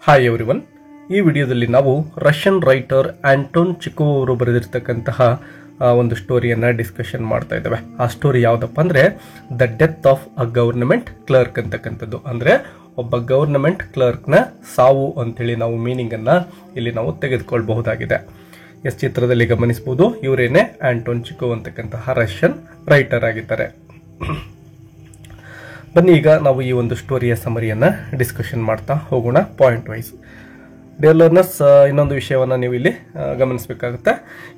Hi everyone, ಈ ವಿಡಿಯೋದಲ್ಲಿ ನಾವು ರಷ್ಯನ್ ರೈಟರ್ ಆಂಟೋನ್ ಚಿಕೋವ್ ಅವರು ಬರೆದಿರ್ತಕ್ಕಂತಹ ಒಂದು ಸ್ಟೋರಿಯನ್ನು ಡಿಸ್ಕಷನ್ ಮಾಡ್ತಾ ಇದ್ದೇವೆ. ಆ ಸ್ಟೋರಿ ಯಾವುದಪ್ಪ ಅಂದರೆ the death of a government clerk ಅಂತಕ್ಕಂಥದ್ದು. ಅಂದರೆ ಒಬ್ಬ ಗವರ್ನಮೆಂಟ್ ಕ್ಲರ್ಕ್ನ ಸಾವು ಅಂತೇಳಿ ನಾವು ಮೀನಿಂಗನ್ನು ಇಲ್ಲಿ ನಾವು ತೆಗೆದುಕೊಳ್ಬಹುದಾಗಿದೆ. ಚಿತ್ರದಲ್ಲಿ ಗಮನಿಸಬಹುದು, ಇವರೇನೆ ಆಂಟೋನ್ ಚಿಕೋವ್ ಅಂತಕ್ಕಂತಹ ರಷ್ಯನ್ ರೈಟರ್ ಆಗಿದ್ದಾರೆ. ಬನ್ನಿ ಈಗ ನಾವು ಈ ಒಂದು ಸ್ಟೋರಿಯ ಸಮರಿಯನ್ನು ಡಿಸ್ಕಷನ್ ಮಾಡ್ತಾ ಹೋಗೋಣ ಪಾಯಿಂಟ್ ವೈಸ್. ಡಿಯರ್ ಲರ್ನರ್ಸ್, ಇನ್ನೊಂದು ವಿಷಯವನ್ನು ನೀವು ಇಲ್ಲಿ ಗಮನಿಸಬೇಕಾಗುತ್ತೆ.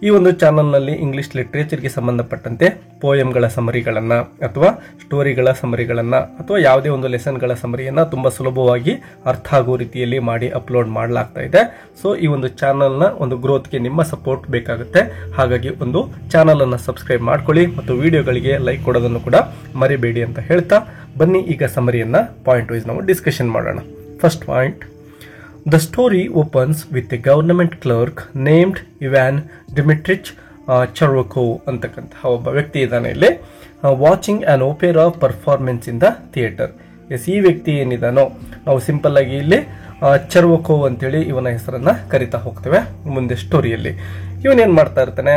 ಈ ಒಂದು ಚಾನಲ್ನಲ್ಲಿ ಇಂಗ್ಲಿಷ್ ಲಿಟ್ರೇಚರ್ಗೆ ಸಂಬಂಧಪಟ್ಟಂತೆ ಪೋಯಮ್ಗಳ ಸಮರಿಗಳನ್ನು ಅಥವಾ ಸ್ಟೋರಿಗಳ ಸಮರಿಗಳನ್ನು ಅಥವಾ ಯಾವುದೇ ಒಂದು ಲೆಸನ್ಗಳ ಸಮರಿಯನ್ನು ತುಂಬ ಸುಲಭವಾಗಿ ಅರ್ಥ ಆಗೋ ರೀತಿಯಲ್ಲಿ ಮಾಡಿ ಅಪ್ಲೋಡ್ ಮಾಡಲಾಗ್ತಾ ಇದೆ. ಸೊ ಈ ಒಂದು ಚಾನಲ್ನ ಒಂದು ಗ್ರೋತ್ಗೆ ನಿಮ್ಮ ಸಪೋರ್ಟ್ ಬೇಕಾಗುತ್ತೆ. ಹಾಗಾಗಿ ಒಂದು ಚಾನಲನ್ನು ಸಬ್ಸ್ಕ್ರೈಬ್ ಮಾಡ್ಕೊಳ್ಳಿ ಮತ್ತು ವಿಡಿಯೋಗಳಿಗೆ ಲೈಕ್ ಕೊಡೋದನ್ನು ಕೂಡ ಮರಿಬೇಡಿ ಅಂತ ಹೇಳ್ತಾ ಬನ್ನಿ ಈಗ ಸಮರಿಯನ್ನು ಪಾಯಿಂಟ್ ವೈಸ್ ನಾವು ಡಿಸ್ಕಷನ್ ಮಾಡೋಣ. First point, the story opens with a government clerk named Ivan Dmitrich Chervakov ಅಂತಕ್ಕಂತಹ ಒಬ್ಬ ವ್ಯಕ್ತಿ ಇದ್ದಾನೆ ಇಲ್ಲಿ, watching an opera performance in the theatre. ಈ ವ್ಯಕ್ತಿ ಏನಿದಾನೋ ನಾವು ಸಿಂಪಲ್ ಆಗಿ ಇಲ್ಲಿ ಚರ್ವಕೋವ್ ಅಂತೇಳಿ ಇವನ ಹೆಸರನ್ನ ಕರಿತಾ ಹೋಗ್ತೇವೆ. ಮುಂದೆ ಸ್ಟೋರಿಯಲ್ಲಿ ಇವನೇನ್ ಮಾಡ್ತಾ ಇರ್ತಾನೆ,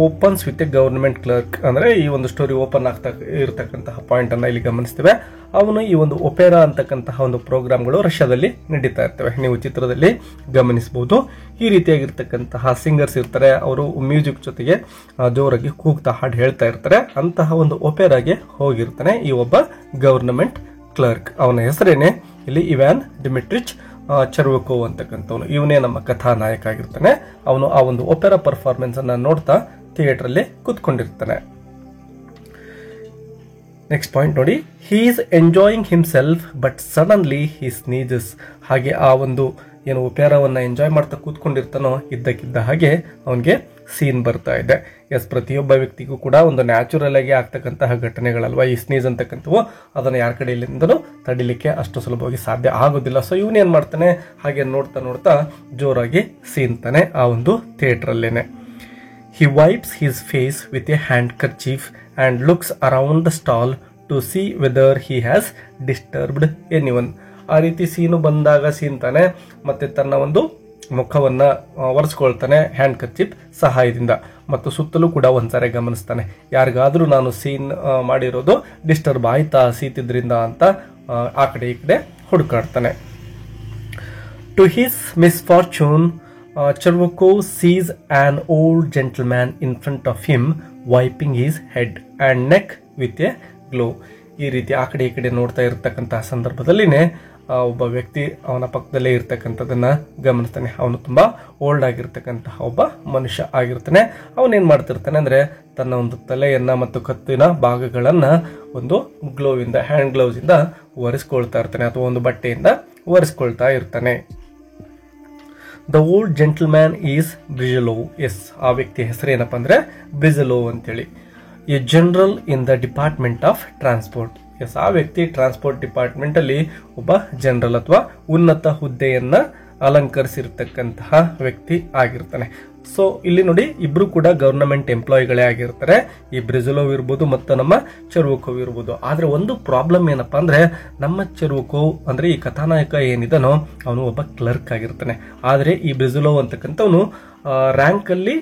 opens with A government clerk. ಅಂದರೆ ಈ ಒಂದು ಸ್ಟೋರಿ ಓಪನ್ ಆಗ್ತಾ ಇರತಕ್ಕಂತಹ ಪಾಯಿಂಟ್ ಅನ್ನ ಇಲ್ಲಿ ಗಮನಿಸ್ತೇವೆ. ಅವನು ಈ ಒಂದು ಒಪೆರಾ ಅಂತಕ್ಕಂತಹ ಒಂದು ಪ್ರೋಗ್ರಾಮ್ಗಳು ರಷ್ಯಾದಲ್ಲಿ ನಡೀತಾ ಇರ್ತವೆ. ನೀವು ಚಿತ್ರದಲ್ಲಿ ಗಮನಿಸಬಹುದು, ಈ ರೀತಿಯಾಗಿರ್ತಕ್ಕಂತಹ ಸಿಂಗರ್ಸ್ ಇರ್ತಾರೆ, ಅವರು ಮ್ಯೂಸಿಕ್ ಜೊತೆಗೆ ಜೋರಾಗಿ ಕೂಗ್ತಾ ಹಾಡು ಹೇಳ್ತಾ ಇರ್ತಾರೆ. ಅಂತಹ ಒಂದು ಒಪೆರಾಗೆ ಹೋಗಿರ್ತಾನೆ ಈ ಒಬ್ಬ ಗವರ್ನಮೆಂಟ್ ಕ್ಲರ್ಕ್. ಅವನ ಹೆಸರೇನೆ ಇಲ್ಲಿ ಇವ್ಯಾನ್ ಡಿಮಿಟ್ರಿಚ್ ಚರ್ವಕೋವ್ ಅಂತಕ್ಕಂಥವನು. ಇವನೇ ನಮ್ಮ ಕಥಾನಾಯಕ ಆಗಿರ್ತಾನೆ. ಅವನು ಆ ಒಂದು ಒಪೆರಾ ಪರ್ಫಾರ್ಮೆನ್ಸ್ ಅನ್ನ ನೋಡ್ತಾ ಥಿಯೇಟರ್ ಅಲ್ಲಿ ಕೂತ್ಕೊಂಡಿರ್ತಾನೆ. ನೆಕ್ಸ್ಟ್ ಪಾಯಿಂಟ್ ನೋಡಿ, he is enjoying himself but suddenly he sneezes. ಹಾಗೆ ಆ ಒಂದು ಏನು ಒಪೆರಾವನ್ನ ಎಂಜಾಯ್ ಮಾಡ್ತಾ ಕೂತ್ಕೊಂಡಿರ್ತಾನೋ ಇದ್ದಕ್ಕಿದ್ದ ಹಾಗೆ ಅವನಿಗೆ ಸೀನ್ ಬರ್ತಾ ಇದೆ. ಪ್ರತಿಯೊಬ್ಬ ವ್ಯಕ್ತಿಗೂ ಕೂಡ ಒಂದು ನ್ಯಾಚುರಲ್ ಆಗಿ ಆಗ್ತಕ್ಕಂತಹ ಘಟನೆಗಳಲ್ವಾ ಈ ಸ್ನೀಸ್ ಅಂತಕ್ಕಂಥವು. ಅದನ್ನು ಯಾರ ಕಡೆಯಿಂದಲೂ ತಡಿಲಿಕ್ಕೆ ಅಷ್ಟು ಸುಲಭವಾಗಿ ಸಾಧ್ಯ ಆಗೋದಿಲ್ಲ. ಸೊ ಇವನೇನ್ ಮಾಡ್ತಾನೆ, ಹಾಗೆ ನೋಡ್ತಾ ನೋಡ್ತಾ ಜೋರಾಗಿ ಸೀನ್ತಾನೆ ಆ ಒಂದು ಥಿಯೇಟರ್ ಅಲ್ಲೇನೆ. He wipes his face with a handkerchief and looks around the stall to see whether he has disturbed anyone. ಆ ರೀತಿ ಸೀನು ಬಂದಾಗ ಸೀನ್ತಾನೆ ಮತ್ತೆ ತನ್ನ ಒಂದು ಮುಖವನ್ನ ಒರೆಸ್ಕೊಳ್ತಾನೆ ಹ್ಯಾಂಡ್ ಕರ್ಚಿಪ್ ಸಹಾಯದಿಂದ, ಮತ್ತು ಸುತ್ತಲೂ ಕೂಡ ಒಂದ್ಸಾರಿ ಗಮನಿಸ್ತಾನೆ, ಯಾರಿಗಾದ್ರೂ ನಾನು ಸೀನ್ ಮಾಡಿರೋದು ಡಿಸ್ಟರ್ಬ್ ಆಯ್ತಾ ಸೀತಿದ್ರಿಂದ ಅಂತ ಆ ಕಡೆ ಈ ಕಡೆ ಹುಡುಕಾಡ್ತಾನೆ. To his misfortune Chervakov sees an old gentleman in front of him wiping his head and neck with a glove. ಈ ರೀತಿ ಆ ಕಡೆ ಈ ಕಡೆ ನೋಡ್ತಾ ಇರತಕ್ಕಂತಹ ಸಂದರ್ಭದಲ್ಲಿನೇ ಒಬ್ಬ ವ್ಯಕ್ತಿ ಅವನ ಪಕ್ಕದಲ್ಲೇ ಇರ್ತಕ್ಕಂಥದನ್ನ ಗಮನಿಸ್ತಾನೆ. ಅವನು ತುಂಬಾ ಓಲ್ಡ್ ಆಗಿರ್ತಕ್ಕಂತಹ ಒಬ್ಬ ಮನುಷ್ಯ ಆಗಿರ್ತಾನೆ. ಅವನೇನ್ ಮಾಡ್ತಿರ್ತಾನೆ ಅಂದ್ರೆ ತನ್ನ ಒಂದು ತಲೆಯನ್ನ ಮತ್ತು ಕತ್ತಿನ ಭಾಗಗಳನ್ನ ಒಂದು ಗ್ಲೋವ್ ಇಂದ, ಹ್ಯಾಂಡ್ ಗ್ಲೌಸ್ ಇಂದ ಒರೆಸ್ಕೊಳ್ತಾ ಇರ್ತಾನೆ ಅಥವಾ ಒಂದು ಬಟ್ಟೆಯಿಂದ ಒರೆಸ್ಕೊಳ್ತಾ ಇರ್ತಾನೆ. The old gentleman is Brizzhalov. ಆ ವ್ಯಕ್ತಿ ಹೆಸರೇನಪ್ಪ ಅಂದ್ರೆ ಬ್ರಿಜಲೋವ್ ಅಂತೇಳಿ. A general in the department of transport. ಆ ವ್ಯಕ್ತಿ ಟ್ರಾನ್ಸ್ಪೋರ್ಟ್ ಡಿಪಾರ್ಟ್ಮೆಂಟ್ ಅಲ್ಲಿ ಒಬ್ಬ ಜನರಲ್ ಅಥವಾ ಉನ್ನತ ಹುದ್ದೆಯನ್ನ ಅಲಂಕರಿಸಿರ್ತಕ್ಕಂತಹ ವ್ಯಕ್ತಿ ಆಗಿರ್ತಾನೆ. ಸೊ ಇಲ್ಲಿ ನೋಡಿ, ಇಬ್ರು ಕೂಡ ಗವರ್ನಮೆಂಟ್ ಎಂಪ್ಲಾಯಿಗಳೇ ಆಗಿರ್ತಾರೆ. ಈ ಬ್ರಿಜಲೋವ್ ಇರ್ಬೋದು ಮತ್ತು ನಮ್ಮ ಚರ್ವಕೋವ್ ಇರ್ಬೋದು. ಆದ್ರೆ ಒಂದು ಪ್ರಾಬ್ಲಮ್ ಏನಪ್ಪಾ ಅಂದ್ರೆ, ನಮ್ಮ ಚರ್ವಕೋವ್ ಅಂದ್ರೆ ಈ ಕಥಾನಾಯಕ ಏನಿದನೋ ಅವನು ಒಬ್ಬ ಕ್ಲರ್ಕ್ ಆಗಿರ್ತಾನೆ. ಆದ್ರೆ ಈ ಬ್ರಿಜಲೋವ್ ಅಂತಕ್ಕಂಥವನು ರ್ಯಾಂಕ್ ಅಲ್ಲಿ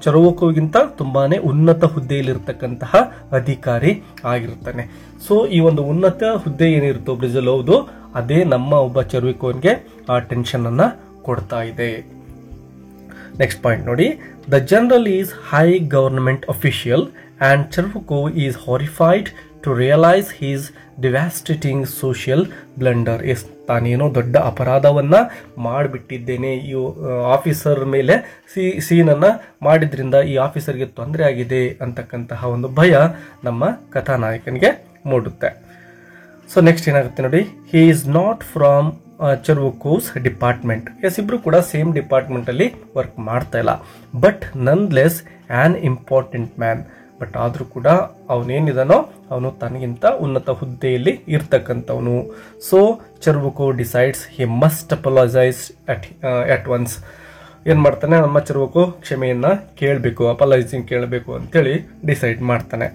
ಚರ್ವಕೋವ್ಗಿಂತ ತುಂಬಾನೇ ಉನ್ನತ ಹುದ್ದೆಯಲ್ಲಿರ್ತಕ್ಕಂತಹ ಅಧಿಕಾರಿ ಆಗಿರ್ತಾನೆ. ಸೊ ಈ ಒಂದು ಉನ್ನತ ಹುದ್ದೆ ಏನಿರುತ್ತೋ ಬ್ರಿಜಲೋವ್ದು, ಅದೇ ನಮ್ಮ ಒಬ್ಬ ಚರ್ವಕೋವ್ಗೆ ಆ ಟೆನ್ಷನ್ ಅನ್ನ ಕೊಡ್ತಾ ಇದೆ. ನೆಕ್ಸ್ಟ್ ಪಾಯಿಂಟ್ ನೋಡಿ, the general is high government official and Chervyakov is horrified to realise he's devastating social blunder. ತಾನೇನೋ ದೊಡ್ಡ ಅಪರಾಧವನ್ನ ಮಾಡಿಬಿಟ್ಟಿದ್ದೇನೆ, ಈ ಆಫೀಸರ್ ಮೇಲೆ ಸೀನನ್ನ ಮಾಡಿದ್ರಿಂದ ಈ ಆಫೀಸರ್ಗೆ ತೊಂದರೆ ಆಗಿದೆ ಅಂತಕ್ಕಂತಹ ಒಂದು ಭಯ ನಮ್ಮ ಕಥಾನಾಯಕನಿಗೆ ಮೂಡುತ್ತೆ. ಸೊ ನೆಕ್ಸ್ಟ್ ಏನಾಗುತ್ತೆ ನೋಡಿ, he is not from Chervyakov's department. ಇಬ್ರು ಕೂಡ ಸೇಮ್ ಡಿಪಾರ್ಟ್ಮೆಂಟ್ ಅಲ್ಲಿ ವರ್ಕ್ ಮಾಡ್ತಾ ಇಲ್ಲ. But nonetheless an important man. But ಆದ್ರೂ ಕೂಡ ಅವನೇನಿದಾನೋ ಅವನು ತನಗಿಂತ ಉನ್ನತ ಹುದ್ದೆಯಲ್ಲಿ ಇರ್ತಕ್ಕಂಥವನು. So Chervyakov decides he must apologise at once. ಏನ್ ಮಾಡ್ತಾನೆ, ನಮ್ಮ ಚರ್ವಕೋವ್ ಕ್ಷಮೆಯನ್ನ ಕೇಳಬೇಕು, ಅಪಲೈಸಿಂಗ್ ಕೇಳಬೇಕು ಅಂತೇಳಿ ಡಿಸೈಡ್ ಮಾಡ್ತಾನೆ.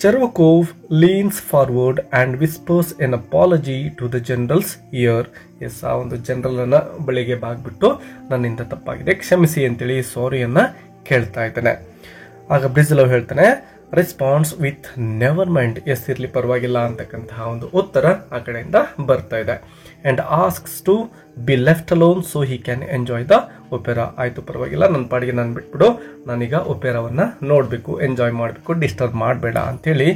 Chervakov leans forward and whispers an apology to the general's ear. Yes, ಆ ಒಂದು ಜನರಲ್ ಬಳಿಗೆ ಬಾಗ್ಬಿಟ್ಟು ನನ್ನಿಂದ ತಪ್ಪಾಗಿದೆ, ಕ್ಷಮಿಸಿ ಅಂತೇಳಿ ಸಾರಿಯನ್ನ ಕೇಳ್ತಾ ಇದ್ದಾನೆ. ಆಗ ಬ್ರಿಜಲೋವ್ ಹೇಳ್ತಾನೆ, response with never mind, yes ಇರ್ಲಿ ಪರವಾಗಿಲ್ಲ ಅಂತಕ್ಕಂತಹ ಒಂದು ಉತ್ತರ ಆ ಕಡೆಯಿಂದ ಬರ್ತಾ ಇದೆ. And asks to be left alone so he can enjoy the opera. ಆಯ್ತು ಪರವಾಗಿಲ್ಲ, ನನ್ನ ಪಾಡಿಗೆ ನಾನು ಬಿಟ್ಬಿಡು, ನಾನೀಗ ಒಪೆರಾವನ್ನ ನೋಡಬೇಕು, ಎಂಜಾಯ್ ಮಾಡಬೇಕು, ಡಿಸ್ಟರ್ಬ್ ಮಾಡಬೇಡ ಅಂತೇಳಿ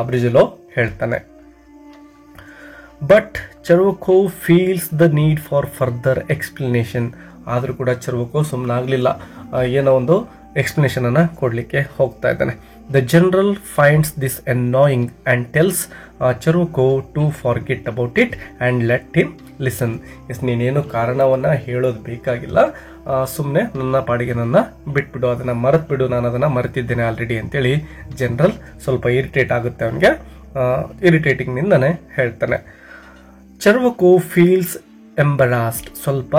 ಬ್ರಿಜಲೋವ್ ಹೇಳ್ತಾನೆ. But Chervyakov feels the need for further explanation. ಆದರೂ ಕೂಡ ಚೆರ್ವಕೋವ್ ಸುಮ್ಮನಾಗಲಿಲ್ಲ, ಏನೋ ಒಂದು ಎಕ್ಸ್ಪ್ಲನೇಷನ್ ಅನ್ನ ಕೊಡಲಿಕ್ಕೆ ಹೋಗ್ತಾ ಇದ್ದಾನೆ. The general finds this annoying and tells Chervyakov to forget about it and let him listen. Yes, ನೀನೇನು ಕಾರಣವನ್ನ ಹೇಳೋದು ಬೇಕಾಗಿಲ್ಲ, ಸುಮ್ಮನೆ ನನ್ನ ಪಾಡಿಗೆ ನನ್ನ ಬಿಟ್ಬಿಡು, ಅದನ್ನ ಮರೆತ್ಬಿಡು, ನಾನು ಅದನ್ನ ಮರೆತಿದ್ದೇನೆ ಆಲ್ರೆಡಿ ಅಂತೇಳಿ ಜನರಲ್ ಸ್ವಲ್ಪ ಇರಿಟೇಟ್ ಆಗುತ್ತೆ ಅವನಿಗೆ. ಇರಿಟೇಟಿಂಗ್ ನಿಂದನೇ ಹೇಳ್ತಾನೆ. ಚೆರ್ವಕೋವ್ ಫೀಲ್ಸ್ ಎಂಬರಾಸ್ಡ್, ಸ್ವಲ್ಪ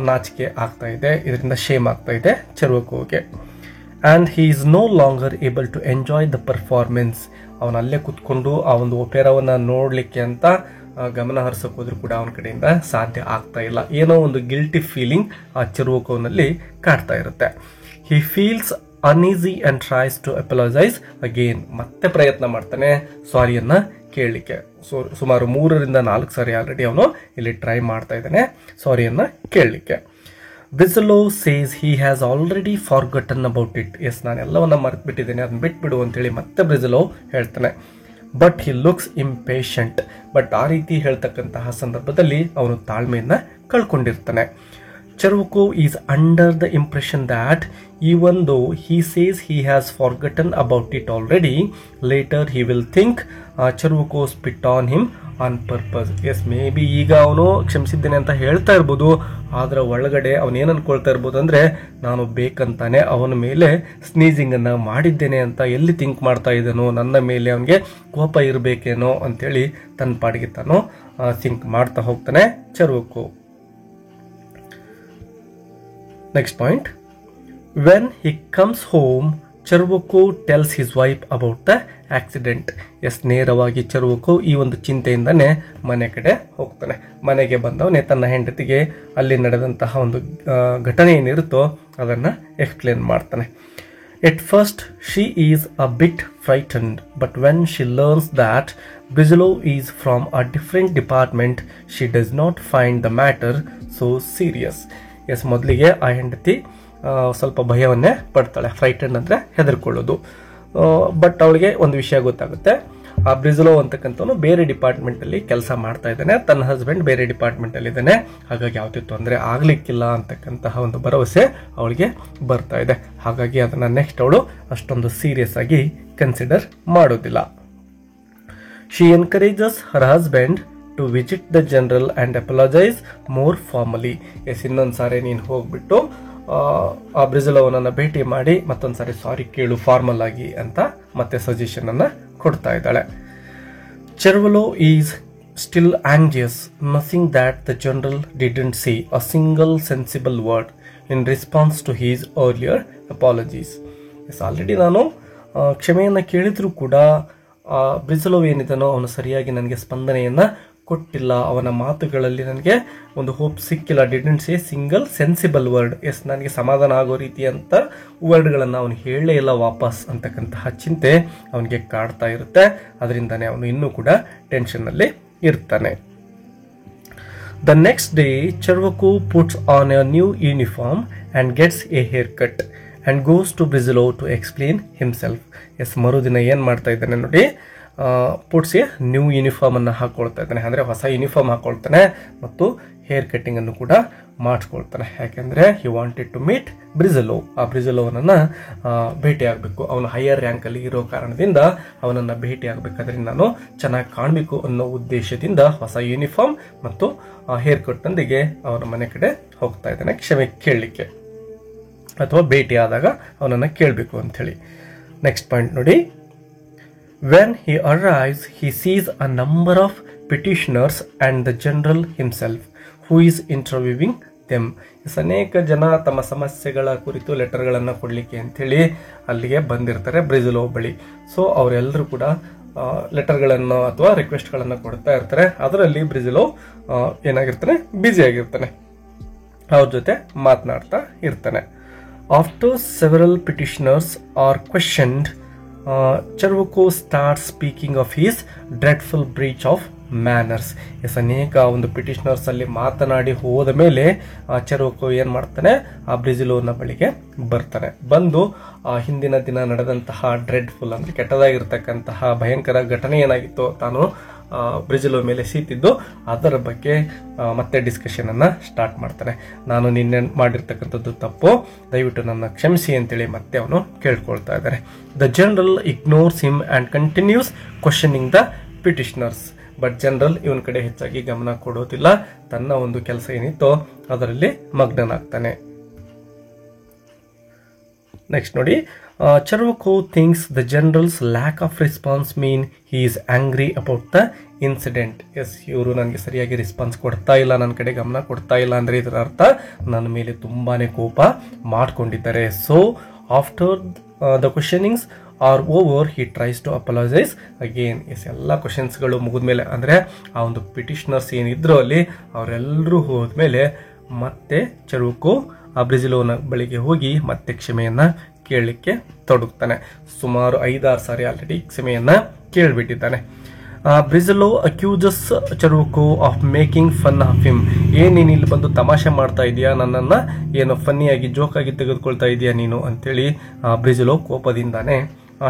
ನಾಚಿಕೆ ಆಗ್ತಾ ಇದೆ, ಇದರಿಂದ ಶೇಮ್ ಆಗ್ತಾ ಇದೆ ಚೆರ್ವಕೋವ್ಗೆ. And he is no longer able to enjoy the performance. ಅವನು ಅಲ್ಲೇ ಕುತ್ಕೊಂಡು ಆ ಒಂದು ಒಪೆರಾವನ್ನು ನೋಡಲಿಕ್ಕೆ ಅಂತ ಗಮನ ಹರಿಸೋಕೆ ಹೋದ್ರೂ ಕೂಡ ಅವನ ಕಡೆಯಿಂದ ಸಾಧ್ಯ ಆಗ್ತಾ ಇಲ್ಲ. ಏನೋ ಒಂದು ಗಿಲ್ಟಿ ಫೀಲಿಂಗ್ ಆ ಚೆರ್ವಕೋವ್ನಲ್ಲಿ ಕಾಡ್ತಾ ಇರುತ್ತೆ. He feels uneasy and tries to apologise again. ಮತ್ತೆ ಪ್ರಯತ್ನ ಮಾಡ್ತಾನೆ ಸಾರಿಯನ್ನ ಕೇಳಲಿಕ್ಕೆ. ಸುಮಾರು 3-4 ಸಾರಿ ಆಲ್ರೆಡಿ ಅವನು ಇಲ್ಲಿ ಟ್ರೈ ಮಾಡ್ತಾ ಇದ್ದಾನೆ ಸಾರಿಯನ್ನ ಕೇಳಲಿಕ್ಕೆ. Brizzhalov says he has already forgotten about it. Yes, ನಾನು ಎಲ್ಲವನ್ನ ಮರೆತು ಬಿಟ್ಟಿದ್ದೇನೆ, ಅದನ್ನ ಬಿಟ್ಬಿಡು ಅಂತೇಳಿ ಮತ್ತೆ ಬ್ರಿಜಲೋವ್ ಹೇಳ್ತಾನೆ. But he looks impatient. But ಆ ರೀತಿ ಹೇಳ್ತಕ್ಕಂತಹ ಸಂದರ್ಭದಲ್ಲಿ ಅವನು ತಾಳ್ಮೆಯನ್ನ ಕಳ್ಕೊಂಡಿರ್ತಾನೆ. Chervakov is under the impression that even though he says he has forgotten about it already, later he will think Chervakov spit on him on purpose. Yes, maybe ಈಗ ಅವನು ಕ್ಷಮಿಸಿದ್ದೇನೆ ಅಂತ ಹೇಳ್ತಾ ಇರ್ಬೋದು, ಆದ್ರೆ ಒಳಗಡೆ ಅವನೇನು ಅನ್ಕೊಳ್ತಾ ಇರ್ಬೋದು ಅಂದ್ರೆ, ನಾನು ಬೇಕಂತಾನೆ ಅವನ ಮೇಲೆ ಸ್ನೀಸಿಂಗ್ ಅನ್ನ ಮಾಡಿದ್ದೇನೆ ಅಂತ ಎಲ್ಲಿ ಥಿಂಕ್ ಮಾಡ್ತಾ ಇದ್ದಾನೋ, ನನ್ನ ಮೇಲೆ ಅವನಿಗೆ ಕೋಪ ಇರಬೇಕೇನೋ ಅಂತೇಳಿ ತನ್ನ ಪಾಡಿಗೆ ತಾನು ಥಿಂಕ್ ಮಾಡ್ತಾ ಹೋಗ್ತಾನೆ ಚೆರ್ವಕೋವ್. Next point. When he comes home, Chervakov tells his wife about the accident. Yes, ನೇರವಾಗಿ ಚೆರ್ವಕೋವ್ ಈ ಒಂದು ಚಿಂತೆಯಿಂದನೇ ಮನೆ ಕಡೆ ಹೋಗ್ತಾನೆ. ಮನೆಗೆ ಬಂದವನೇ ತನ್ನ ಹೆಂಡತಿಗೆ ಅಲ್ಲಿ ನಡೆದಂತಹ ಒಂದು ಘಟನೆ ಏನಿರುತ್ತೋ ಅದನ್ನು ಎಕ್ಸ್ಪ್ಲೇನ್ ಮಾಡ್ತಾನೆ. At first, she is a bit frightened, but when she learns that Brigalow is from a different department, she does not find the matter so serious. Yes, ಮೊದಲಿಗೆ ಆ ಹೆಂಡತಿ ಸ್ವಲ್ಪ ಭಯವನ್ನೇ ಪಡ್ತಾಳೆ. ಫ್ರೈಟನ್ ಅಂದರೆ ಹೆದರ್ಕೊಳ್ಳೋದು. ಬಟ್ ಅವಳಿಗೆ ಒಂದು ವಿಷಯ ಗೊತ್ತಾಗುತ್ತೆ, ಆ ಬ್ರಿಜಲೋ ಅಂತಕ್ಕಂಥವನು ಬೇರೆ ಡಿಪಾರ್ಟ್ಮೆಂಟಲ್ಲಿ ಕೆಲಸ ಮಾಡ್ತಾ ಇದ್ದಾನೆ, ತನ್ನ ಹಸ್ಬೆಂಡ್ ಬೇರೆ ಡಿಪಾರ್ಟ್ಮೆಂಟಲ್ಲಿ ಇದ್ದಾನೆ, ಹಾಗಾಗಿ ಯಾವುದೇ ತೊಂದರೆ ಆಗಲಿಕ್ಕಿಲ್ಲ ಅಂತಕ್ಕಂತಹ ಒಂದು ಭರವಸೆ ಅವಳಿಗೆ ಬರ್ತಾ ಇದೆ. ಹಾಗಾಗಿ ಅದನ್ನು ನೆಕ್ಸ್ಟ್ ಅವಳು ಅಷ್ಟೊಂದು ಸೀರಿಯಸ್ ಆಗಿ ಕನ್ಸಿಡರ್ ಮಾಡೋದಿಲ್ಲ. She encourages her husband to visit the general and apologises more formally. Yes, ಇನ್ನೊಂದು ಸಾರಿ ನೀನು ಹೋಗ್ಬಿಟ್ಟು ಆ ಬ್ರಿಜಲೋವನನ್ನ ಭೇಟಿ ಮಾಡಿ ಮತ್ತೊಂದು ಸಾರಿ ಸಾರಿ ಕೇಳು ಫಾರ್ಮಲ್ ಆಗಿ ಅಂತ ಮತ್ತೆ ಸಜೆಷನ್ ಅನ್ನ ಕೊಡ್ತಾ ಇದ್ದಾಳೆ. Chervyakov is still anxious, nothing that the general didn't say a single sensible word in response to his earlier apologies. Yes, already ನಾನು ಕ್ಷಮೆಯನ್ನು ಕೇಳಿದ್ರು ಕೂಡ ಬ್ರಿಜಲೋವ್ ಏನಿದನೋ ಅವನು ಸರಿಯಾಗಿ ನನಗೆ ಸ್ಪಂದನೆಯನ್ನ ಕೊಟ್ಟಿಲ್ಲ, ಅವನ ಮಾತುಗಳಲ್ಲಿ ನನಗೆ ಒಂದು ಹೋಪ್ ಸಿಕ್ಕಿಲ್ಲ. Didn't say single sensible word. Yes, ನನಗೆ ಸಮಾಧಾನ ಆಗೋ ರೀತಿಯಂತ ವರ್ಡ್ಗಳನ್ನು ಅವನು ಹೇಳಲೇ ಇಲ್ಲ ವಾಪಸ್ ಅಂತಕ್ಕಂತಹ ಚಿಂತೆ ಅವನಿಗೆ ಕಾಡ್ತಾ ಇರುತ್ತೆ. ಅದರಿಂದಾನೇ ಅವನು ಇನ್ನೂ ಕೂಡ ಟೆನ್ಷನ್ನಲ್ಲಿ ಇರ್ತಾನೆ. The next day Chervakov puts on a new uniform and gets a haircut and goes to Brigalow to explain himself. Yes, ಮರುದಿನ ಏನು ಮಾಡ್ತಾ ಇದ್ದಾನೆ ನೋಡಿ, ಪುಟ್ಸಿ ನ್ಯೂ ಯೂನಿಫಾರ್ಮ್ ಅನ್ನು ಹಾಕೊಳ್ತಾ ಇದ್ದಾನೆ, ಅಂದರೆ ಹೊಸ ಯೂನಿಫಾರ್ಮ್ ಹಾಕೊಳ್ತಾನೆ ಮತ್ತು ಹೇರ್ ಕಟ್ಟಿಂಗ್ ಅನ್ನು ಕೂಡ ಮಾಡಿಸ್ಕೊಳ್ತಾನೆ. ಯಾಕೆಂದರೆ ಹಿ ವಾಂಟೆಡ್ ಟು ಮೀಟ್ ಬ್ರಿಜಲೋ. ಆ ಬ್ರಿಜಲೋವನನ್ನು ಭೇಟಿ ಆಗಬೇಕು, ಅವನು ಹೈಯರ್ ರ್ಯಾಂಕಲ್ಲಿ ಇರೋ ಕಾರಣದಿಂದ ಅವನನ್ನು ಭೇಟಿ ಆಗಬೇಕಾದ್ರೆ ನಾನು ಚೆನ್ನಾಗಿ ಕಾಣಬೇಕು ಅನ್ನೋ ಉದ್ದೇಶದಿಂದ ಹೊಸ ಯೂನಿಫಾರ್ಮ್ ಮತ್ತು ಹೇರ್ ಕಟ್ನೊಂದಿಗೆ ಅವನ ಮನೆ ಕಡೆ ಹೋಗ್ತಾ ಇದ್ದಾನೆ ಕ್ಷಮೆ ಕೇಳಲಿಕ್ಕೆ, ಅಥವಾ ಭೇಟಿ ಆದಾಗ ಅವನನ್ನು ಕೇಳಬೇಕು ಅಂಥೇಳಿ. ನೆಕ್ಸ್ಟ್ ಪಾಯಿಂಟ್ ನೋಡಿ. When he arrives, he sees a number of petitioners and the general himself, who is interviewing them. ಅನೇಕ ಜನ ತಮ್ಮ ಸಮಸ್ಯೆಗಳ ಕುರಿತು ಲೆಟರ್ಗಳನ್ನು ಕೊಡಲಿಕ್ಕೆ ಅಂಥೇಳಿ ಅಲ್ಲಿಗೆ ಬಂದಿರ್ತಾರೆ ಬ್ರೆಜಿಲೋ ಬಳಿ. ಸೊ ಅವರೆಲ್ಲರೂ ಕೂಡ ಲೆಟರ್ಗಳನ್ನು ಅಥವಾ ರಿಕ್ವೆಸ್ಟ್ಗಳನ್ನು ಕೊಡ್ತಾ ಇರ್ತಾರೆ. ಅದರಲ್ಲಿ ಬ್ರೆಜಿಲೋ ಏನಾಗಿರ್ತಾನೆ, ಬ್ಯುಸಿ ಆಗಿರ್ತಾನೆ, ಅವ್ರ ಜೊತೆ ಮಾತನಾಡ್ತಾ ಇರ್ತಾನೆ. After several petitioners are questioned, Chervyakov start speaking of his dreadful breach of manners. ಅನೇಕ ಒಂದು ಪಿಟಿಷನರ್ಸ್ ಅಲ್ಲಿ ಮಾತನಾಡಿ ಹೋದ ಮೇಲೆ ಚೆರ್ವೊಕೊ ಏನ್ ಮಾಡ್ತಾನೆ, ಆ ಬ್ರೆಜಿಲೋನ ಬಳಿಗೆ ಬರ್ತಾನೆ. ಬಂದು ಹಿಂದಿನ ದಿನ ನಡೆದಂತಹ ಡ್ರೆಡ್ಫುಲ್ ಅಂದ್ರೆ ಕೆಟ್ಟದಾಗಿರ್ತಕ್ಕಂತಹ ಭಯಂಕರ ಘಟನೆ ಏನಾಗಿತ್ತು, ತಾನು ಬ್ರೆಜಿಲೋ ಮೇಲೆ ಸೀತಿದ್ದು ಅದರ ಬಗ್ಗೆ ಮತ್ತೆ ಡಿಸ್ಕಷನ್ ಅನ್ನ ಸ್ಟಾರ್ಟ್ ಮಾಡ್ತಾನೆ. ನಾನು ನಿನ್ನೆ ಮಾಡಿರ್ತಕ್ಕಂಥದ್ದು ತಪ್ಪು, ದಯವಿಟ್ಟು ನನ್ನ ಕ್ಷಮಿಸಿ ಅಂತೇಳಿ ಮತ್ತೆ ಅವನು ಕೇಳ್ಕೊಳ್ತಾ ಇದ್ದಾರೆ. The general ignores him and continues questioning the petitioners. But general ಇವನ್ ಕಡೆ ಹೆಚ್ಚಾಗಿ ಗಮನ ಕೊಡೋದಿಲ್ಲ, ತನ್ನ ಒಂದು ಕೆಲಸ ಏನಿತ್ತೋ ಅದರಲ್ಲಿ ಮಗ್ನನಾಗ್ತಾನೆ. ನೆಕ್ಸ್ಟ್ ನೋಡಿ, Chervyakov thinks the general's lack of response mean he is angry about the incident. ಇವರು ನನಗೆ ಸರಿಯಾಗಿ ರೆಸ್ಪಾನ್ಸ್ ಕೊಡ್ತಾ ಇಲ್ಲ, ನನ್ನ ಕಡೆ ಗಮನ ಕೊಡ್ತಾ ಇಲ್ಲ ಅಂದ್ರೆ ಇದರ ಅರ್ಥ ನನ್ನ ಮೇಲೆ ತುಂಬಾನೇ ಕೋಪ ಮಾಡ್ಕೊಂಡಿದ್ದಾರೆ. So after the questionings are over he tries to apologise again. ಎಲ್ಲ ಕ್ವಶನ್ಸ್ಗಳು ಮುಗಿದ್ಮೇಲೆ ಅಂದ್ರೆ ಆ ಒಂದು ಪಿಟಿಷನರ್ಸ್ ಏನಿದ್ರು ಅಲ್ಲಿ ಅವರೆಲ್ಲರೂ ಹೋದ್ಮೇಲೆ ಮತ್ತೆ ಚೆರ್ವೊಕೊ ಆ ಬ್ರೆಜಿಲೋನ ಬಳಿಗೆ ಹೋಗಿ ಮತ್ತೆ ಕ್ಷಮೆಯನ್ನ ಕೇಳಲಿಕ್ಕೆ ತೊಡಗ್ತಾನೆ. ಸುಮಾರು 5-6 ಸಾರಿ ಆಲ್ರೆಡಿ ಕ್ಷಮೆಯನ್ನ ಕೇಳ್ಬಿಟ್ಟಿದ್ದಾನೆ. Brizzhalov accuses Chervyakov of making fun of him. ನೀನು ಇಲ್ಲಿ ಬಂದು ತಮಾಷೆ ಮಾಡ್ತಾ ಇದೀಯಾ, ನನ್ನನ್ನ ಏನೋ ಫನ್ನಿಯಾಗಿ ಜೋಕಾಗಿ ತೆಗೆದುಕೊಳ್ತಾ ಇದೀಯಾ ನೀನು ಅಂತೇಳಿ ಬ್ರೆಜಿಲೋ ಕೋಪದಿಂದಾನೆ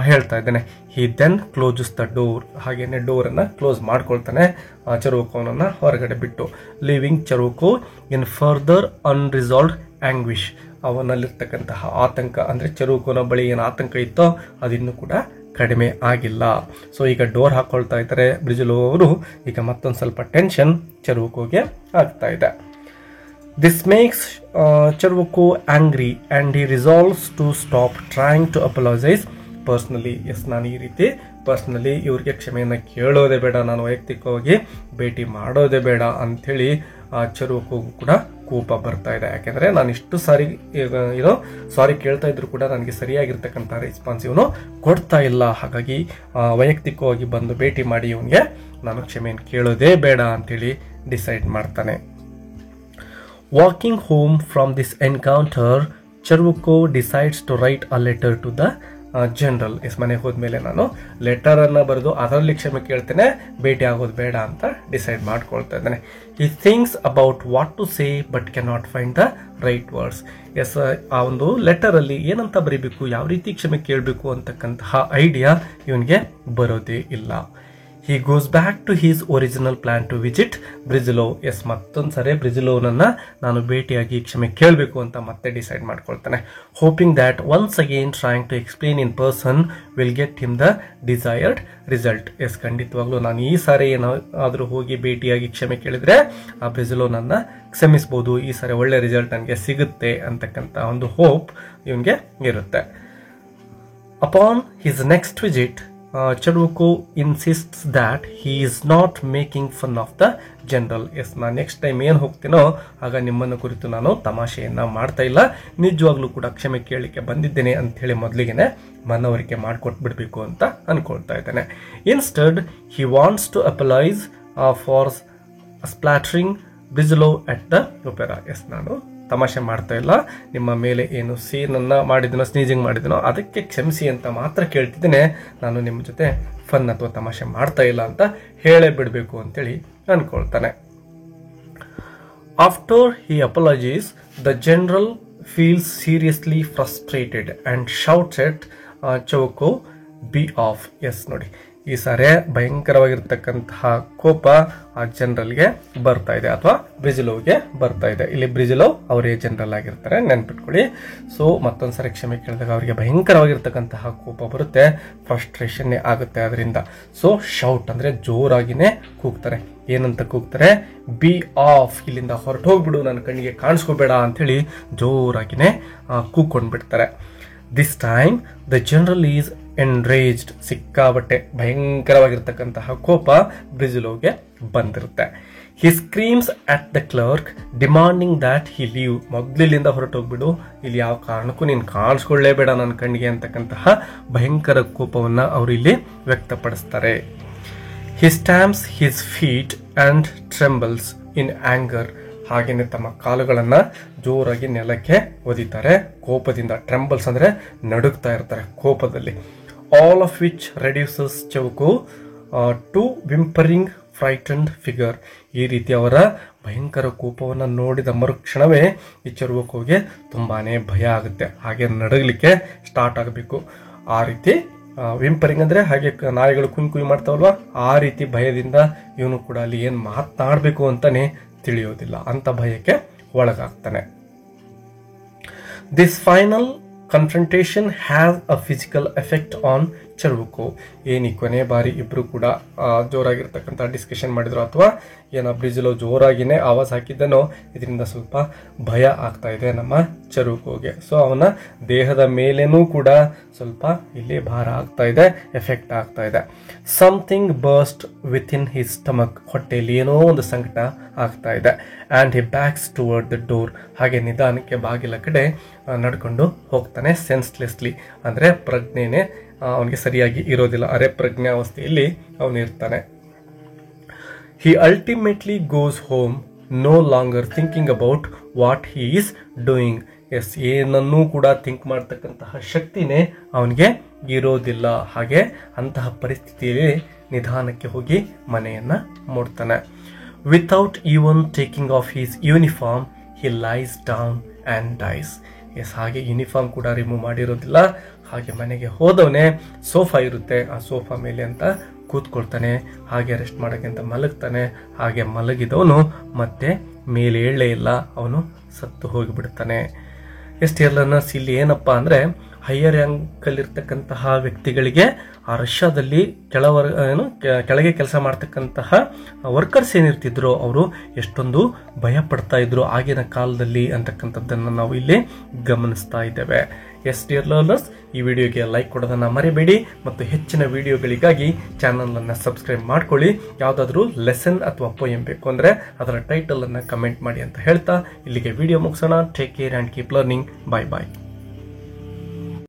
ಹೇಳ್ತಾ ಇದ್ದಾನೆ. He then closes the door. ಹಾಗೇನೆ ಡೋರ್ ಅನ್ನ ಕ್ಲೋಸ್ ಮಾಡ್ಕೊಳ್ತಾನೆ ಚೆರ್ವೊಕೊನನ್ನ ಹೊರಗಡೆ ಬಿಟ್ಟು. Living ಚೆರ್ವೊಕೊ in further ಅನ್ರಿಸಾಲ್ವ್ಡ್ ಆಂಗ್ವಿಶ್. ಅವನಲ್ಲಿರ್ತಕ್ಕಂತಹ ಆತಂಕ ಅಂದ್ರೆ ಚೆರ್ವೊಕೊನ ಬಳಿ ಏನು ಆತಂಕ ಇತ್ತೋ ಅದಿನ್ನೂ ಕೂಡ ಕಡಿಮೆ ಆಗಿಲ್ಲ. ಸೊ ಈಗ ಡೋರ್ ಹಾಕೊಳ್ತಾ ಇದ್ದಾರೆ ಬ್ರೆಜಿಲೋ ಅವರು. ಈಗ ಮತ್ತೊಂದು ಸ್ವಲ್ಪ ಟೆನ್ಷನ್ ಚೆರ್ವೊಕೊಗೆ ಆಗ್ತಾ ಇದೆ. This makes Chervyakov angry and he resolves to stop trying to apologise personally. ನಾನು ಈ ರೀತಿ ಪರ್ಸನಲಿ ಇವ್ರಿಗೆ ಕ್ಷಮೆಯನ್ನ ಕೇಳೋದೇ ಬೇಡ, ನಾನು ವೈಯಕ್ತಿಕವಾಗಿ ಭೇಟಿ ಮಾಡೋದೇ ಬೇಡ ಅಂಥೇಳಿ ಚೆರ್ವೊಕೊಗೂ ಕೂಡ ಕೋಪ ಬರ್ತಾ ಇದೆ. ಯಾಕೆಂದ್ರೆ ನಾನು ಇಷ್ಟು ಸಾರಿ ಏನೋ ಸಾರಿ ಕೇಳ್ತಾ ಇದ್ರು ಕೂಡ ನನಗೆ ಸರಿಯಾಗಿರ್ತಕ್ಕಂಥ ರೆಸ್ಪಾನ್ಸ್ ಇವನು ಕೊಡ್ತಾ ಇಲ್ಲ. ಹಾಗಾಗಿ ವೈಯಕ್ತಿಕವಾಗಿ ಬಂದು ಭೇಟಿ ಮಾಡಿ ಇವನಿಗೆ ನಾನು ಕ್ಷಮೆಯನ್ನು ಕೇಳೋದೇ ಬೇಡ ಅಂತೇಳಿ ಡಿಸೈಡ್ ಮಾಡ್ತಾನೆ. Walking home from this encounter, Chervyakov decides to write a letter to the general. ಮನೆಗೆ ಹೋದ್ಮೇಲೆ ನಾನು ಲೆಟರ್ ಅನ್ನ ಬರೆದು ಅದರಲ್ಲಿ ಕ್ಷಮೆ ಕೇಳ್ತೇನೆ, ಭೇಟಿ ಆಗೋದು ಬೇಡ ಅಂತ ಡಿಸೈಡ್ ಮಾಡ್ಕೊಳ್ತಾ ಇದ್ದಾನೆ. He thinks about what to say but can not find the right words. ಆ ಒಂದು ಲೆಟರ್ ಅಲ್ಲಿ ಏನಂತ ಬರೀಬೇಕು, ಯಾವ ರೀತಿ ಕ್ಷಮೆ ಕೇಳಬೇಕು ಅಂತಕ್ಕಂತಹ ಐಡಿಯಾ ಇವನಿಗೆ ಬರೋದೇ ಇಲ್ಲ. He goes back to his original plan to visit Brizzhalov. ಮತ್ತೊಂದ್ಸರಿ ಬ್ರೆಜಿಲೋನನ್ನ ನಾನು ಭೇಟಿಯಾಗಿ ಕ್ಷಮೆ ಕೇಳಬೇಕು ಅಂತ ಮತ್ತೆ ಡಿಸೈಡ್ ಮಾಡ್ಕೊಳ್ತಾನೆ. Hoping that once again trying to explain in person will get him the desired result. ಖಂಡಿತವಾಗ್ಲೂ ನಾನು ಈ ಸಾರಿ ಏನಾದರೂ ಹೋಗಿ ಭೇಟಿಯಾಗಿ ಕ್ಷಮೆ ಕೇಳಿದ್ರೆ ಆ ಬ್ರೆಜಿಲೋ ನನ್ನ ಕ್ಷಮಿಸಬಹುದು, ಈ ಸಾರಿ ಒಳ್ಳೆ ರಿಸಲ್ಟ್ ನನಗೆ ಸಿಗುತ್ತೆ ಅಂತಕ್ಕಂಥ ಒಂದು ಹೋಪ್ ಇವನ್ಗೆ ಇರುತ್ತೆ. Upon his next visit, Chervyakov insists that he is not making fun of the general. ನಾನು ನೆಕ್ಸ್ಟ್ ಟೈಮ್ ಏನು ಹೋಗ್ತೀನೋ ಆಗ ನಿಮ್ಮನ್ನು ಕುರಿತು ನಾನು ತಮಾಷೆಯನ್ನ ಮಾಡ್ತಾ ಇಲ್ಲ, ನಿಜವಾಗ್ಲೂ ಕೂಡ ಕ್ಷಮೆ ಕೇಳಲಿಕ್ಕೆ ಬಂದಿದ್ದೇನೆ ಅಂತ ಹೇಳಿ ಮೊದಲಿಗೆನೆ ಮನವರಿಕೆ ಮಾಡಿಕೊಟ್ಬಿಡ್ಬೇಕು ಅಂತ ಅನ್ಕೊಳ್ತಾ ಇದ್ದೇನೆ. Instead he wants to apologise for splattering Brizzhalov at the opera. ನಾನು ತಮಾಷೆ ಮಾಡ್ತಾ ಇಲ್ಲ, ನಿಮ್ಮ ಮೇಲೆ ಏನು ಸೀನನ್ನ ಮಾಡಿದನೋ, ಸ್ನೀಜಿಂಗ್ ಮಾಡಿದನೋ ಅದಕ್ಕೆ ಕ್ಷಮಿಸಿ ಅಂತ ಮಾತ್ರ ಕೇಳ್ತಿದ್ದೇನೆ, ನಾನು ನಿಮ್ಮ ಜೊತೆ ಫನ್ ಅಥವಾ ತಮಾಷೆ ಮಾಡ್ತಾ ಇಲ್ಲ ಅಂತ ಹೇಳೇ ಬಿಡಬೇಕು ಅಂತೇಳಿ ಅನ್ಕೊಳ್ತಾನೆ. After he apologises the general feels seriously frustrated and shouts at Chervyakov be off. ನೋಡಿ ಈ ಸಾರಿ ಭಯಂಕರವಾಗಿರ್ತಕ್ಕಂತಹ ಕೋಪ ಆ ಜನರಲ್ಗೆ ಬರ್ತಾ ಇದೆ ಅಥವಾ ಬ್ರೆಜಿಲೋಗೆ ಬರ್ತಾ ಇದೆ. ಇಲ್ಲಿ ಬ್ರೆಜಿಲೋ ಅವರೇ ಜನರಲ್ ಆಗಿರ್ತಾರೆ, ನೆನ್ಪಿಟ್ಕೊಳ್ಳಿ. ಸೊ ಮತ್ತೊಂದ್ಸರಿ ಕ್ಷಮೆ ಕೇಳಿದಾಗ ಅವರಿಗೆ ಭಯಂಕರವಾಗಿರ್ತಕ್ಕಂತಹ ಕೋಪ ಬರುತ್ತೆ, ಫ್ರಸ್ಟ್ರೇಷನ್ ಆಗುತ್ತೆ ಅದರಿಂದ. ಸೊ ಶೌಟ್ ಅಂದ್ರೆ ಜೋರಾಗಿನೇ ಕೂಗ್ತಾರೆ. ಏನಂತ ಕೂಗ್ತಾರೆ, ಬಿ ಆಫ್, ಇಲ್ಲಿಂದ ಹೊರಟು ಹೋಗ್ಬಿಡು, ನನ್ನ ಕಣ್ಣಿಗೆ ಕಾಣಿಸ್ಕೋಬೇಡ ಅಂತ ಹೇಳಿ ಜೋರಾಗಿನೇ ಕೂಗ್ಕೊಂಡ್ಬಿಡ್ತಾರೆ. This time the general is enraged. ಸಿಕ್ಕಾಬಟ್ಟೆ ಭಯಂಕರವಾಗಿರ್ತಕ್ಕಂತಹ ಕೋಪ ಬ್ರೆಜಿಲೋಗೆ ಬಂದಿರುತ್ತೆ. He screams at the clerk demanding that he leave. ಮೊದಲಿಲ್ಲಿಂದ ಹೊರಟೋಗ್ಬಿಡು, ಇಲ್ಲಿ ಯಾವ ಕಾರಣಕ್ಕೂ ನೀನು ಕಾಣಿಸ್ಕೊಳ್ಳೇಬೇಡ ನನ್ನ ಕಣ್ಣಿಗೆ ಅಂತಕ್ಕಂತಹ ಭಯಂಕರ ಕೋಪವನ್ನು ಅವರು ಇಲ್ಲಿ ವ್ಯಕ್ತಪಡಿಸ್ತಾರೆ. He stamps his feet and trembles in anger. ಹಾಗೆಯೇ ತಮ್ಮ ಕಾಲುಗಳನ್ನು ಜೋರಾಗಿ ನೆಲಕ್ಕೆ ಒದಿತಾರೆ ಕೋಪದಿಂದ. ಟ್ರೆಂಬಲ್ಸ್ ಅಂದರೆ ನಡುಗ್ತಾ ಇರ್ತಾರೆ ಕೋಪದಲ್ಲಿ. All of which reduces Chervyakov to whimpering frightened figure. ಈ ರೀತಿ ಅವರ ಭಯಂಕರ ಕೋಪವನ್ನು ನೋಡಿದ ಮರುಕ್ಷಣವೇ ಈ ಚರ್ವಕೋಗೆ ತುಂಬಾನೇ ಭಯ ಆಗುತ್ತೆ, ಹಾಗೆ ನಡಗಲಿಕ್ಕೆ ಸ್ಟಾರ್ಟ್ ಆಗಬೇಕು. ಆ ರೀತಿ ವಿಂಪರಿಂಗ್ ಅಂದರೆ ಹಾಗೆ ನಾಯಿಗಳು ಕುಯ್ ಮಾಡ್ತಾವಲ್ವ, ಆ ರೀತಿ ಭಯದಿಂದ ಇವನು ಕೂಡ ಅಲ್ಲಿ ಏನು ಮಾತನಾಡಬೇಕು ಅಂತಾನೆ ತಿಳಿಯೋದಿಲ್ಲ, ಅಂತ ಭಯಕ್ಕೆ ಒಳಗಾಗ್ತಾನೆ. This final confrontation has a physical effect on Chervyakov. ಏನು ಈ ಕೊನೆ ಬಾರಿ ಇಬ್ರು ಕೂಡ ಜೋರಾಗಿರ್ತಕ್ಕಂಥ ಡಿಸ್ಕಷನ್ ಮಾಡಿದ್ರು ಅಥವಾ ಏನೋ ಬ್ರಿಜಿಲೋ ಜೋರಾಗಿನೇ ಆವಾಜ್ ಹಾಕಿದ್ದನೋ, ಇದರಿಂದ ಸ್ವಲ್ಪ ಭಯ ಆಗ್ತಾ ಇದೆ ನಮ್ಮ ಚರ್ವಕೋಗೆ. ಸೊ ಅವನ ದೇಹದ ಮೇಲೇನೂ ಕೂಡ ಸ್ವಲ್ಪ ಇಲ್ಲಿ ಭಾರ ಆಗ್ತಾ ಇದೆ, ಎಫೆಕ್ಟ್ ಆಗ್ತಾ ಇದೆ. Something burst within his stomach. ಹೊಟ್ಟೆಯಲ್ಲಿ ಏನೋ ಒಂದು ಸಂಕಟ ಆಗ್ತಾ ಇದೆ. And he backs toward the door. ಹಾಗೆ ನಿಧಾನಕ್ಕೆ ಬಾಗಿಲ ಕಡೆ ನಡ್ಕೊಂಡು ಹೋಗ್ತಾನೆ. ಸೆನ್ಸ್ಲೆಸ್ಲಿ ಅಂದರೆ ಪ್ರಜ್ಞೆನೇ ಅವನಿಗೆ ಸರಿಯಾಗಿ ಇರೋದಿಲ್ಲ, ಅರೆ ಪ್ರಜ್ಞಾವಸ್ಥೆಯಲ್ಲಿ ಅವನು ಇರ್ತಾನೆ. He ultimately goes home no longer thinking about what he is doing. Yes, ಏನನ್ನೂ ಕೂಡ ಥಿಂಕ್ ಮಾಡ್ತಕ್ಕಂತಹ ಶಕ್ತಿನೇ ಅವನಿಗೆ ಇರೋದಿಲ್ಲ. ಹಾಗೆ ಅಂತಹ ಪರಿಸ್ಥಿತಿಯಲ್ಲಿ ನಿಧಾನಕ್ಕೆ ಹೋಗಿ ಮನೆಯನ್ನು ಮುಟ್ತಾನೆ. Without even taking off his uniform he lies down and dies. Yes, ಹಾಗೆ ಯೂನಿಫಾರ್ಮ್ ಕೂಡ ರಿಮೂವ್ ಮಾಡಿರೋದಿಲ್ಲ. ಹಾಗೆ ಮನೆಗೆ ಹೋದವನೇ ಸೋಫಾ ಇರುತ್ತೆ, ಆ ಸೋಫಾ ಮೇಲೆ ಅಂತ ಕೂತ್ಕೊಳ್ತಾನೆ. ಹಾಗೆ ರೆಸ್ಟ್ ಮಾಡೋಕ್ಕೆ ಅಂತ ಮಲಗ್ತಾನೆ. ಹಾಗೆ ಮಲಗಿದವನು ಮತ್ತೆ ಮೇಲೆ ಏಳಲೇ ಇಲ್ಲ, ಅವನು ಸತ್ತು ಹೋಗಿಬಿಡ್ತಾನೆ. ಎಷ್ಟೆಲ್ಲನಸ್ ಇಲ್ಲಿ ಏನಪ್ಪ ಅಂದರೆ ಹೈಯರ್ ರ್ಯಾಂಕಲ್ಲಿರ್ತಕ್ಕಂತಹ ವ್ಯಕ್ತಿಗಳಿಗೆ ಆ ರಷ್ಯಾದಲ್ಲಿ ಕೆಳಗೆ ಕೆಲಸ ಮಾಡ್ತಕ್ಕಂತಹ ವರ್ಕರ್ಸ್ ಏನಿರ್ತಿದ್ರು ಅವರು ಎಷ್ಟೊಂದು ಭಯ ಪಡ್ತಾ ಇದ್ರು ಆಗಿನ ಕಾಲದಲ್ಲಿ ಅಂತಕ್ಕಂಥದ್ದನ್ನು ನಾವು ಇಲ್ಲಿ ಗಮನಿಸ್ತಾ ಇದ್ದೇವೆ. ಎಸ್ ಡಿಯರ್ ಲರ್ನರ್ಸ್, ಈ ವಿಡಿಯೋಗೆ ಲೈಕ್ ಕೊಡೋದನ್ನು ಮರಿಬೇಡಿ ಮತ್ತು ಹೆಚ್ಚಿನ ವಿಡಿಯೋಗಳಿಗಾಗಿ ಚಾನಲನ್ನು ಸಬ್ಸ್ಕ್ರೈಬ್ ಮಾಡ್ಕೊಳ್ಳಿ. ಯಾವುದಾದ್ರೂ ಲೆಸನ್ ಅಥವಾ ಪೋಯಮ್ ಬೇಕು ಅಂದರೆ ಅದರ ಟೈಟಲನ್ನು ಕಮೆಂಟ್ ಮಾಡಿ ಅಂತ ಹೇಳ್ತಾ ಇಲ್ಲಿಗೆ ವಿಡಿಯೋ ಮುಗಿಸೋಣ. Take care and keep learning. Bye bye.